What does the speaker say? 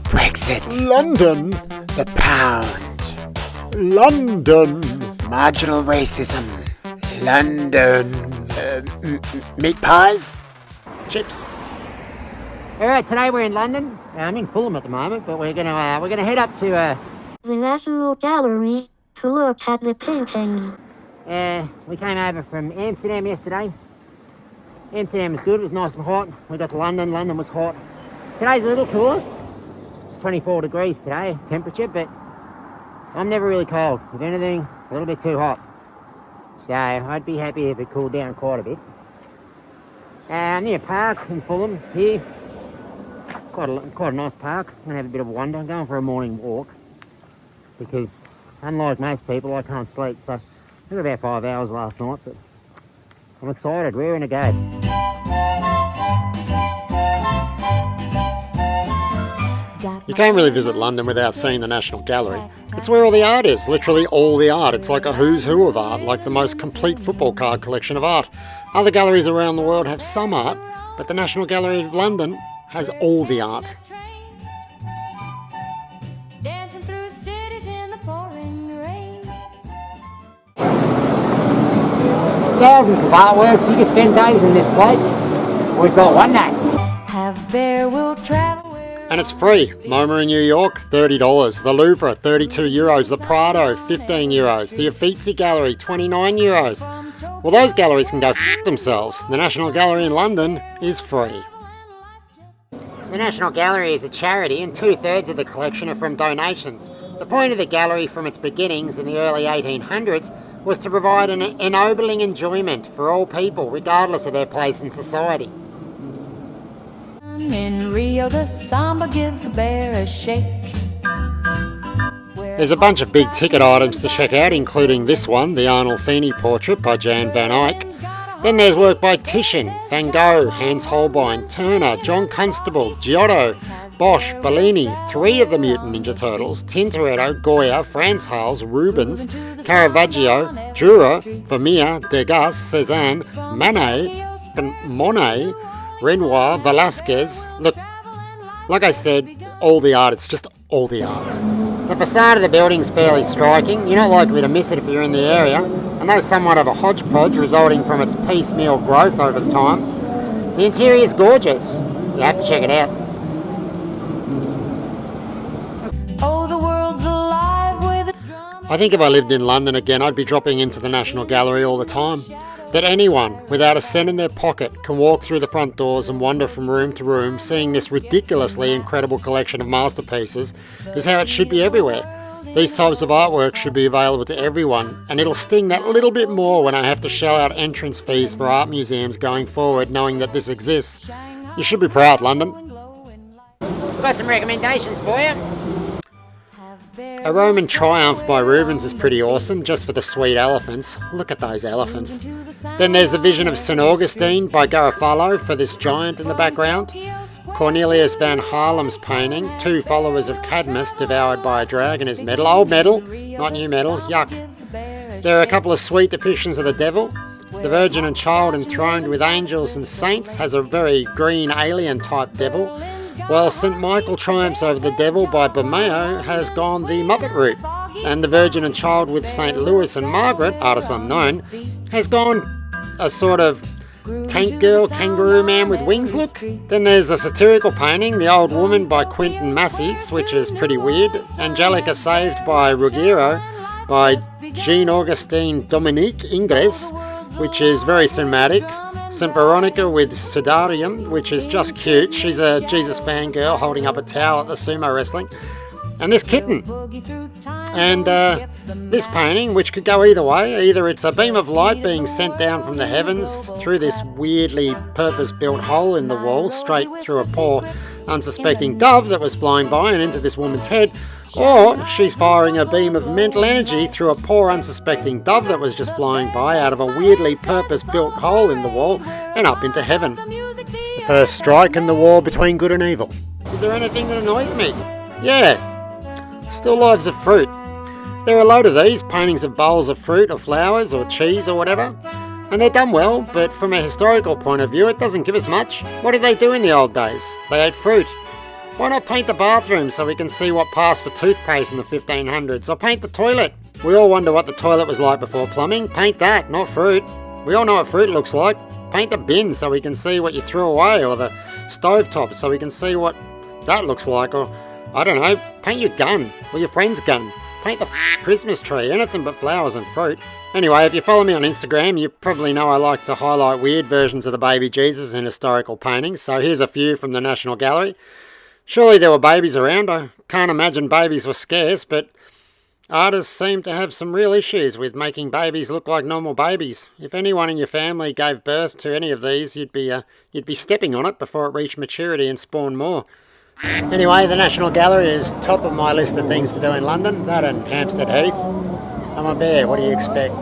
Brexit. London. The pound. London. Marginal racism. London. Meat pies? Chips? Alright, today we're in London. I'm in Fulham at the moment, but we're gonna head up to the National Gallery to look at the paintings. We came over from Amsterdam yesterday. Amsterdam was good, it was nice and hot. We got to London, London was hot. Today's a little cooler. It's 24 degrees today, temperature, but I'm never really cold. If anything, a little bit too hot. So I'd be happy if it cooled down quite a bit. Near a park in Fulham here. Quite a nice park. I'm gonna have a bit of a wander. I'm going for a morning walk because, unlike most people, I can't sleep. So I took about 5 hours last night, but I'm excited. We're in a go. You can't really visit London without seeing the National Gallery. It's where all the art is, literally all the art. It's like a who's who of art, like the most complete football card collection of art. Other galleries around the world have some art, but the National Gallery of London has all the art. Dancing through cities in the pouring rain. Thousands of artworks. You can spend days in this place. We've got one day. Have bear will travel. And it's free. MoMA in New York, $30. The Louvre, €32. The Prado, €15. The Uffizi Gallery, €29. Well, those galleries can go f*** themselves. The National Gallery in London is free. The National Gallery is a charity and 2/3 of the collection are from donations. The point of the gallery from its beginnings in the early 1800s was to provide an ennobling enjoyment for all people, regardless of their place in society. In Rio, the samba gives the bear a shake. There's a bunch of big ticket items to check out, including this one, the Arnolfini portrait by Jan van Eyck. Then there's work by Titian, Van Gogh, Hans Holbein, Turner, John Constable, Giotto, Bosch, Bellini, 3 of the Mutant Ninja Turtles, Tintoretto, Goya, Frans Hals, Rubens, Caravaggio, Dürer, Vermeer, Degas, Cézanne, Manet, Monet, Renoir, Velasquez. Look, like I said, all the art, it's just all the art. The facade of the building's fairly striking. You're not likely to miss it if you're in the area. And though somewhat of a hodgepodge resulting from its piecemeal growth over the time, the interior is gorgeous. You have to check it out. Oh, the world's alive with its drum. I think if I lived in London again, I'd be dropping into the National Gallery all the time. That anyone without a cent in their pocket can walk through the front doors and wander from room to room, seeing this ridiculously incredible collection of masterpieces, is how it should be everywhere. These types of artwork should be available to everyone, and it'll sting that little bit more when I have to shell out entrance fees for art museums going forward, knowing that this exists. You should be proud, London. We've got some recommendations for you. A Roman Triumph by Rubens is pretty awesome, just for the sweet elephants. Look at those elephants. Then there's the Vision of St. Augustine by Garofalo for this giant in the background. Cornelius van Haarlem's painting, 2 followers of Cadmus devoured by a dragon, is metal. Old metal, not new metal, yuck. There are a couple of sweet depictions of the devil. The Virgin and Child enthroned with angels and saints has a very green alien type devil, while St. Michael triumphs over the devil by Bermeo has gone the Muppet route, and the Virgin and Child with St. Louis and Margaret, artist unknown, has gone a sort of tank girl, kangaroo man with wings look. Then there's a satirical painting, The Old Woman by Quentin Massis, which is pretty weird. Angelica Saved by Ruggiero by Jean-Augustin Dominique Ingres, which is very cinematic. St. Veronica with Sudarium, which is just cute. She's a Jesus fangirl holding up a towel at the sumo wrestling. And this kitten. And this painting, which could go either way. Either it's a beam of light being sent down from the heavens through this weirdly purpose-built hole in the wall, straight through a poor, unsuspecting dove that was flying by and into this woman's head, or she's firing a beam of mental energy through a poor, unsuspecting dove that was just flying by out of a weirdly purpose-built hole in the wall and up into heaven. The first strike in the war between good and evil. Is there anything that annoys me? Yeah. Still lives of fruit. There are a load of these, paintings of bowls of fruit or flowers or cheese or whatever, and they're done well, but from a historical point of view it doesn't give us much. What did they do in the old days? They ate fruit. Why not paint the bathroom so we can see what passed for toothpaste in the 1500s? Or paint the toilet. We all wonder what the toilet was like before plumbing. Paint that, not fruit. We all know what fruit looks like. Paint the bin so we can see what you threw away, or the stovetop so we can see what that looks like, or, I don't know, paint your gun, or your friend's gun. Paint the Christmas tree, anything but flowers and fruit. Anyway, if you follow me on Instagram, you probably know I like to highlight weird versions of the baby Jesus in historical paintings, so here's a few from the National Gallery. Surely there were babies around. I can't imagine babies were scarce, but artists seem to have some real issues with making babies look like normal babies. If anyone in your family gave birth to any of these, you'd be stepping on it before it reached maturity and spawned more. Anyway, the National Gallery is top of my list of things to do in London, that and Hampstead Heath. I'm a bear, what do you expect?